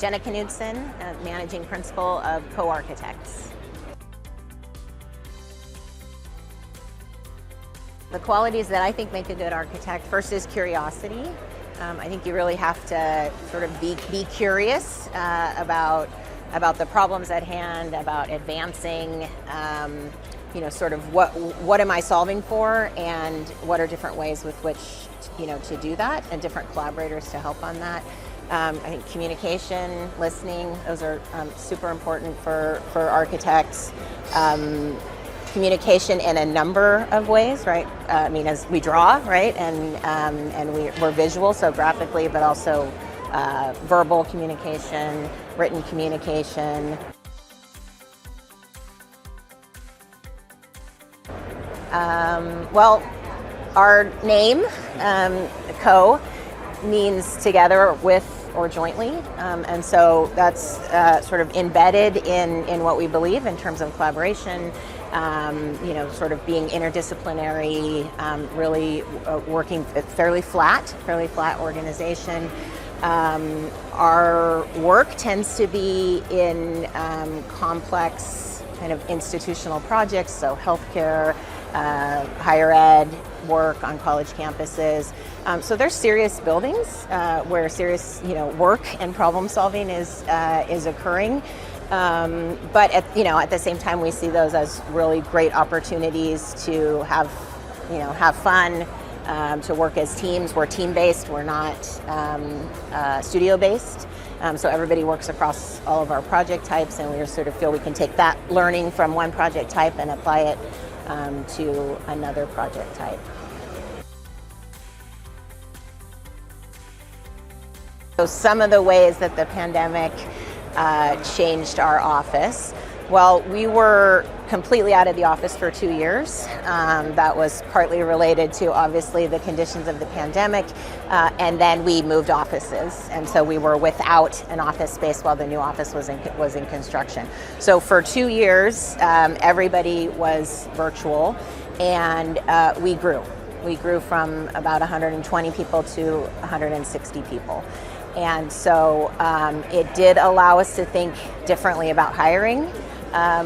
Jenna Knudsen, Managing Principal of Co-Architects. The qualities that I think make a good architect, first is curiosity. I think you really have to sort of be curious about the problems at hand, about advancing, sort of what am I solving for, and what are different ways with which, to do that, and different collaborators to help on that. I think communication, listening, those are super important for architects. Communication in a number of ways, right? As we draw, right, and we're visual, so graphically, but also verbal communication, written communication. Well, our name, Co, means together, with, or jointly, and so that's sort of embedded in what we believe in terms of collaboration, sort of being interdisciplinary, really working fairly flat organization. Our work tends to be in complex kind of institutional projects, so healthcare, higher ed work on college campuses. So there's serious buildings where serious, work and problem solving is occurring. But at the same time, we see those as really great opportunities to have fun, to work as teams. We're team-based. We're not studio-based. So everybody works across all of our project types, and we sort of feel we can take that learning from one project type and apply it to another project type. So some of the ways that the pandemic changed our office. Well, we were completely out of the office for 2 years. That was partly related to, obviously, the conditions of the pandemic, and then we moved offices, and so we were without an office space while the new office was in construction. So for 2 years, everybody was virtual, and we grew. We grew from about 120 people to 160 people. And so it did allow us to think differently about hiring.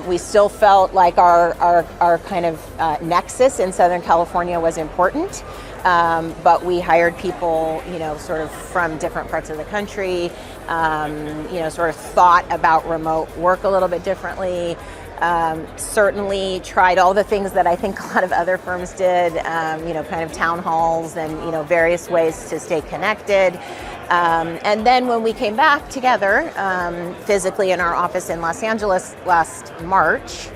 We still felt like our kind of nexus in Southern California was important, but we hired people, sort of from different parts of the country, sort of thought about remote work a little bit differently. Certainly tried all the things that I think a lot of other firms did, kind of town halls and, various ways to stay connected. And then when we came back together physically in our office in Los Angeles last March,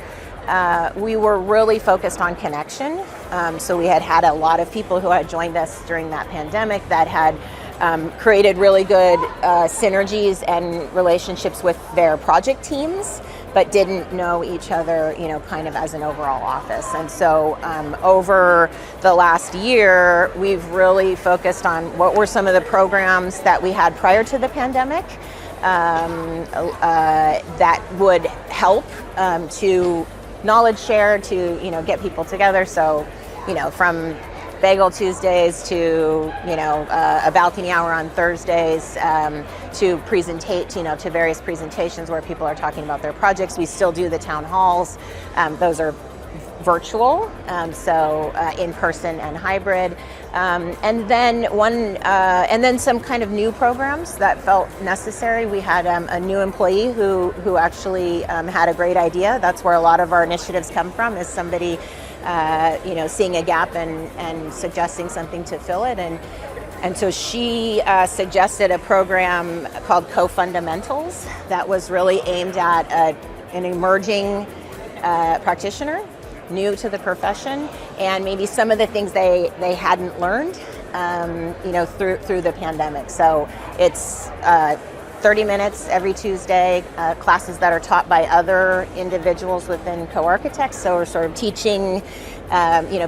we were really focused on connection. So we had a lot of people who had joined us during that pandemic that had created really good synergies and relationships with their project teams, but didn't know each other, kind of as an overall office. And so over the last year, we've really focused on what were some of the programs that we had prior to the pandemic that would help to knowledge share, to, get people together. So, from Bagel Tuesdays to a balcony hour on Thursdays, to to various presentations where people are talking about their projects. We still do the town halls. Those are virtual, so in person and hybrid, and then some kind of new programs that felt necessary. We had a new employee who actually had a great idea. That's where a lot of our initiatives come from, is somebody seeing a gap and suggesting something to fill it. And so she suggested a program called Co-Fundamentals that was really aimed at an emerging practitioner, new to the profession, and maybe some of the things they hadn't learned, through the pandemic. So it's 30 minutes every Tuesday, classes that are taught by other individuals within Co-Architects. So we're sort of teaching,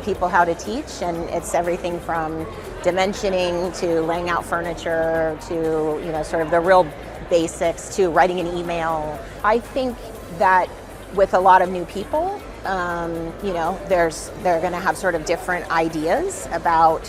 people how to teach, and it's everything from dimensioning to laying out furniture to, sort of the real basics, to writing an email. I think that with a lot of new people, they're going to have sort of different ideas about,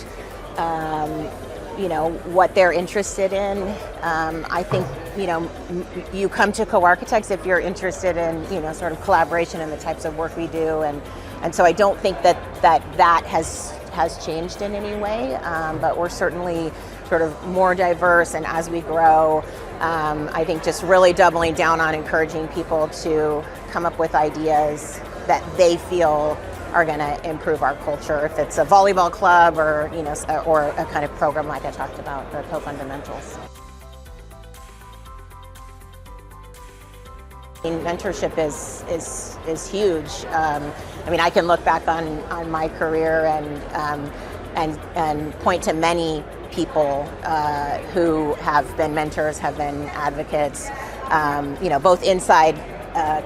what they're interested in. I think you come to Co-Architects if you're interested in, sort of collaboration and the types of work we do, and so I don't think that has changed in any way, but we're certainly sort of more diverse, and as we grow, I think just really doubling down on encouraging people to come up with ideas that they feel are going to improve our culture. If it's a volleyball club or or a kind of program like I talked about, the co-fundamentals. Mentorship is huge. I can look back on my career and point to many people who have been mentors, have been advocates, both inside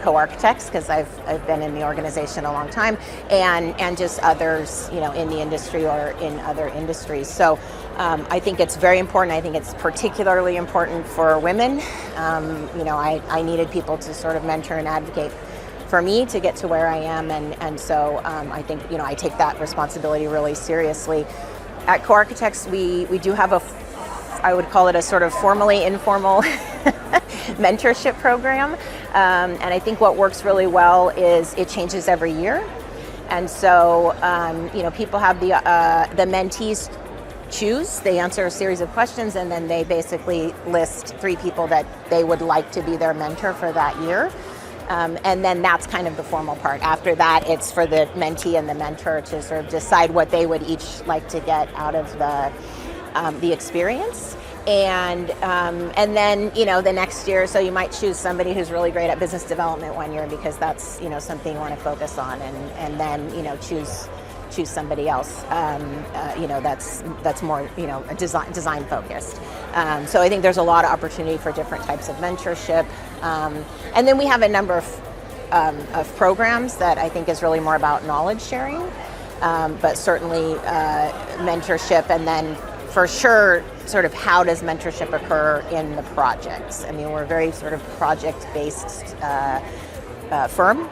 Co-Architects, because I've been in the organization a long time, and just others, in the industry or in other industries. So I think it's very important. I think it's particularly important for women. I needed people to sort of mentor and advocate for me to get to where I am, and so I think I take that responsibility really seriously. At Co-Architects, we do have I would call it a sort of formally informal mentorship program, and I think what works really well is it changes every year, and so people have the mentees choose. They answer a series of questions, and then they basically list 3 people that they would like to be their mentor for that year. And then that's kind of the formal part. After that, it's for the mentee and the mentor to sort of decide what they would each like to get out of the experience. And then the next year, so you might choose somebody who's really great at business development one year because that's something you want to focus on, and then choose somebody else that's more design focused. So I think there's a lot of opportunity for different types of mentorship, and then we have a number of programs that I think is really more about knowledge sharing, but certainly mentorship, and then for sure sort of how does mentorship occur in the projects. We're a very sort of project-based firm.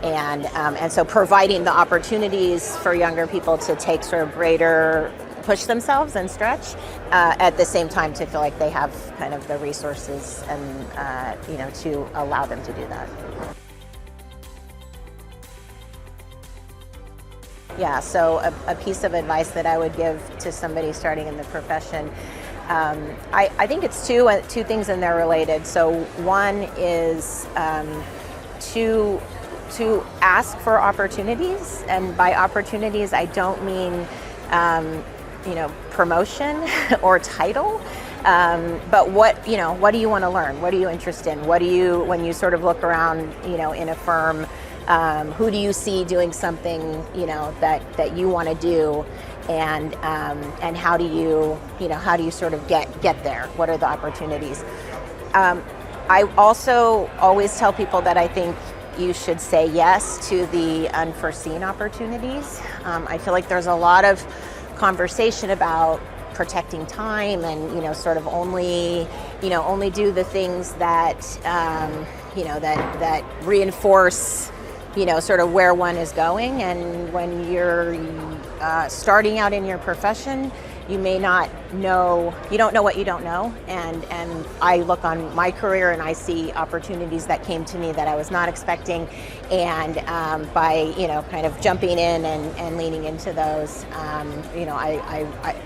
And so providing the opportunities for younger people to take sort of greater, push themselves and stretch, at the same time to feel like they have kind of the resources and, to allow them to do that. Yeah, so a piece of advice that I would give to somebody starting in the profession, I think it's two things and they're related. So one is to ask for opportunities, and by opportunities I don't mean promotion or title, but what do you want to learn? What are you interested in? When you sort of look around in a firm, who do you see doing something that you want to do, and how do you sort of get there? What are the opportunities? I also always tell people that I think you should say yes to the unforeseen opportunities. I feel like there's a lot of conversation about protecting time and sort of only do the things that that reinforce sort of where one is going. And when you're starting out in your profession, you may not know, you don't know what you don't know, and I look on my career and I see opportunities that came to me that I was not expecting, and by kind of jumping in and leaning into those,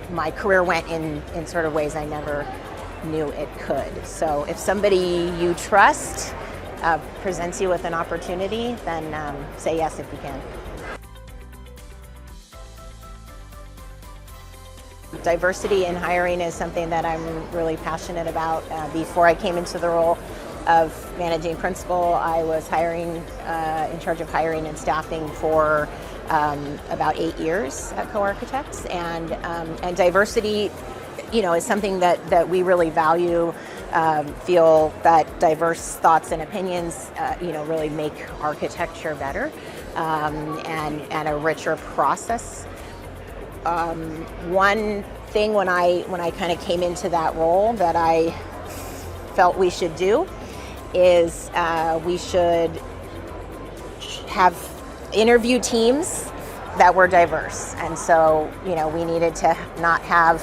my career went in sort of ways I never knew it could. So if somebody you trust presents you with an opportunity, then say yes if you can. Diversity in hiring is something that I'm really passionate about. Before I came into the role of managing principal, I was in charge of hiring and staffing for about 8 years at Co-Architects, and diversity, is something that we really value. Feel that diverse thoughts and opinions, really make architecture better, and a richer process. One thing when I kind of came into that role that I felt we should do is we should have interview teams that were diverse, and so we needed to not have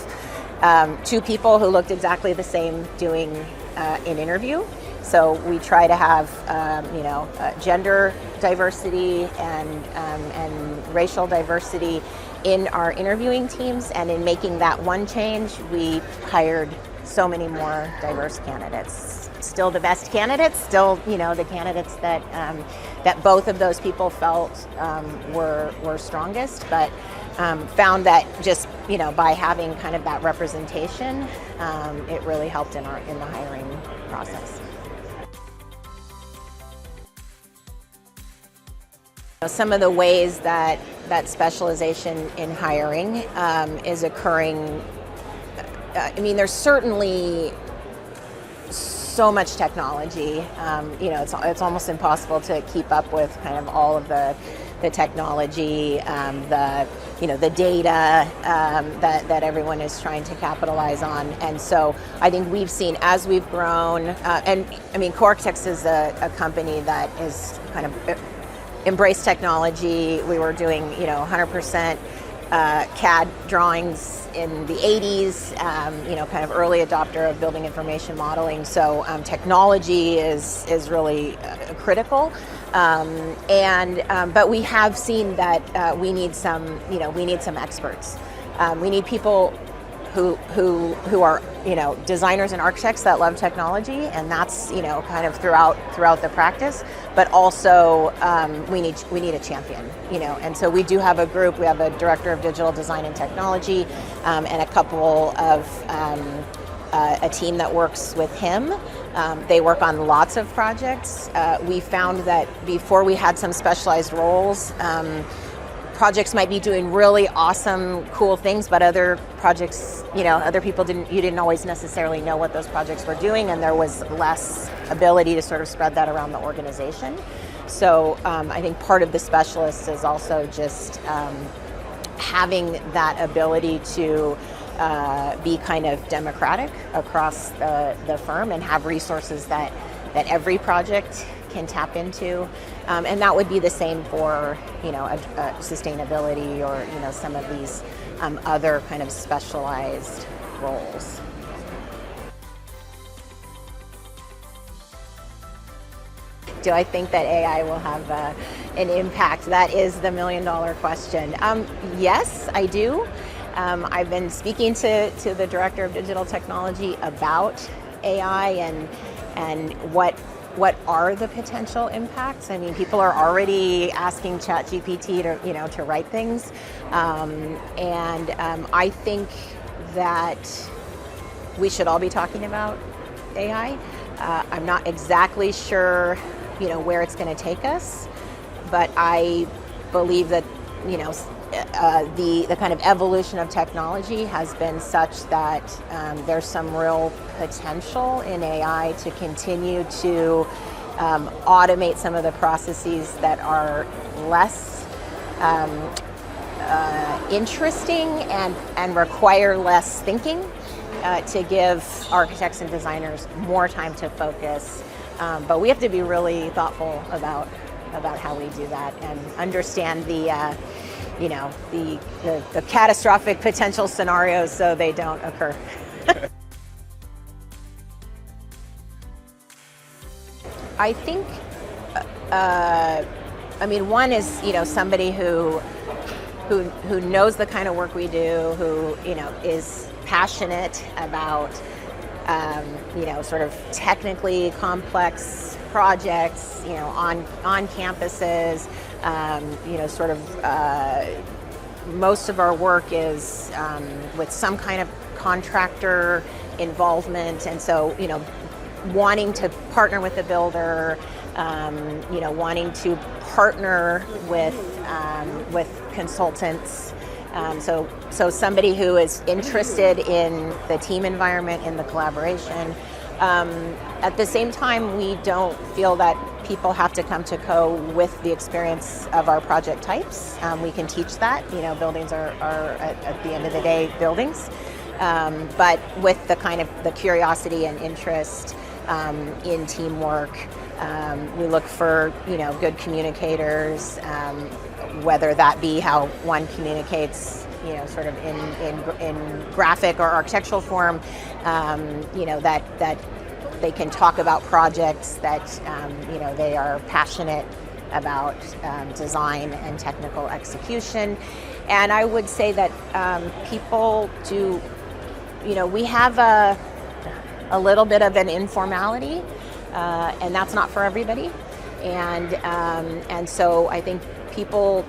2 people who looked exactly the same doing an interview. So we try to have gender diversity and racial diversity in our interviewing teams, and in making that one change, we hired so many more diverse candidates. Still the best candidates, still the candidates that that both of those people felt were strongest, but found that just by having kind of that representation, it really helped in the hiring process. Some of the ways that specialization in hiring is occurring, there's certainly so much technology. It's almost impossible to keep up with kind of all of the technology, the data that everyone is trying to capitalize on. And so I think we've seen, as we've grown, Co-Architects is a company that is kind of embraced technology. We were doing 100% CAD drawings in the 80s, kind of early adopter of building information modeling. So technology is really critical. But we have seen that we need some experts. We need people who are designers and architects that love technology, and that's kind of throughout the practice. But also we need a champion, and so we do have a group. We have a director of digital design and technology, and a couple of a team that works with him. They work on lots of projects. We found that before we had some specialized roles, projects might be doing really awesome, cool things, but other projects, other people didn't always necessarily know what those projects were doing, and there was less ability to sort of spread that around the organization. So I think part of the specialists is also just having that ability to be kind of democratic across the firm and have resources that every project can tap into, and that would be the same for sustainability or some of these other kind of specialized roles. Do I think that AI will have an impact? That is the million-dollar question. Yes, I do. I've been speaking to the director of digital technology about AI and what are the potential impacts. People are already asking ChatGPT to write things, and I think that we should all be talking about AI. I'm not exactly sure where it's going to take us, but I believe that the kind of evolution of technology has been such that there's some real potential in AI to continue to automate some of the processes that are less interesting and require less thinking, to give architects and designers more time to focus. But we have to be really thoughtful about how we do that and understand the catastrophic potential scenarios so they don't occur. I think, one is, somebody who knows the kind of work we do, who, is passionate about, sort of technically complex projects, on campuses. Most of our work is with some kind of contractor involvement, and so wanting to partner with the builder, wanting to partner with consultants. So somebody who is interested in the team environment, in the collaboration. At the same time, we don't feel that people have to come to Co with the experience of our project types. We can teach that. Buildings are at the end of the day buildings, but with the kind of the curiosity and interest in teamwork. We look for good communicators, whether that be how one communicates, sort of in graphic or architectural form, that they can talk about projects that they are passionate about, design and technical execution. And I would say that people do, we have a little bit of an informality, and that's not for everybody. And so I think people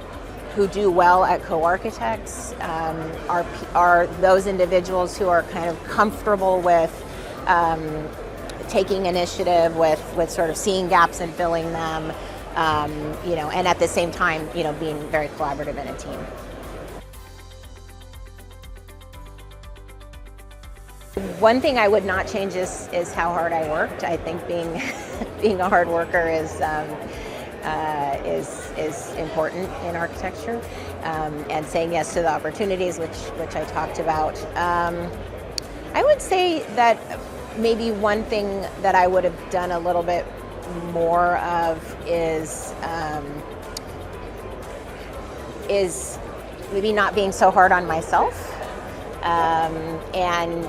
who do well at co-architects are those individuals who are kind of comfortable with taking initiative, with sort of seeing gaps and filling them, and at the same time, being very collaborative in a team. One thing I would not change is how hard I worked. I think being a hard worker is important in architecture, and saying yes to the opportunities, which I talked about. I would say that maybe one thing that I would have done a little bit more of is maybe not being so hard on myself, and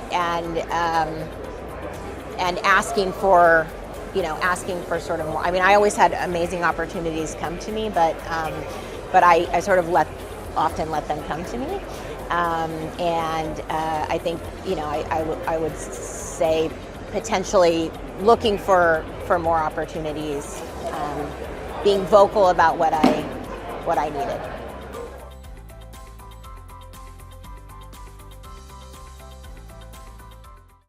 asking for sort of more. I mean, I always had amazing opportunities come to me, but I sort of often let them come to me, and I think I would say potentially looking for more opportunities, being vocal about what I needed.